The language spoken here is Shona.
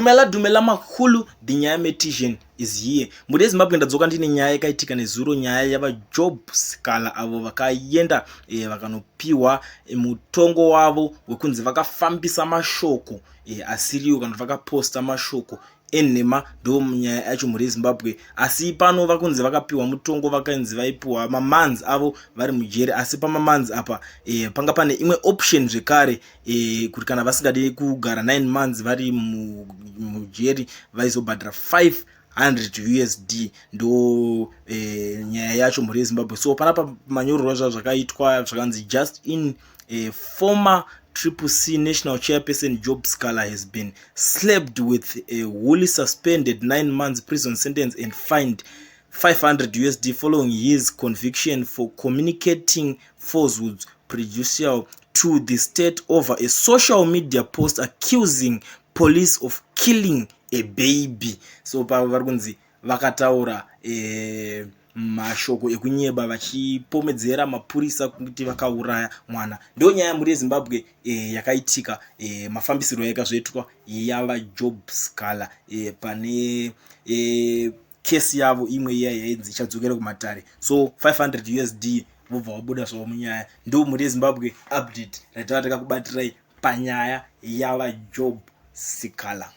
Dumela mahulu dinyaya meditation is here. Mude Zimbabwe ndadzoka ndine nyaya yakaitika nezuro, nyaya yavaJob Sikhala avo vakaenda vakanopiwa mutongo wavo wekunzi vakafambisa mashoko asiriwo kana vakaposta mashoko enhema ndo munyaya yacho muri Zimbabwe. Asi pano vakunzi vakapiwa mutongo, vakanzi vaipiwa mamanzi avo vari mujeri. Asi pamamanzi apa panga pane imwe option zvekare kuti kana vasingadi kugara 9 months vari mujeri vaizobhadhara 500 USD ndo nyaya yacho muri Zimbabwe. So panapa manyorerwa zvakaitwa zvakanzi just in former Triple C National Chairperson Job Sikhala has been slapped with a wholly suspended 9 months prison sentence and fined 500 USD following his conviction for communicating falsehoods prejudicial to the state over a social media post accusing police of killing a baby. So pavakunzi vakataura mashoko ekunyeba vachipomedzera mapurisa kuti vakauraya mwana. Ndo nyaya muri Zimbabwe yakaitika mafambisiro yakazvoitwa yavaJob Sikhala pane kesi yavo imwe iya yainzi ichadzokera kumatare. So 500 USD vobva vabuda zvavo munyaya. Ndo muri Zimbabwe update ratava takakubatirai panyaya yavaJob Sikhala.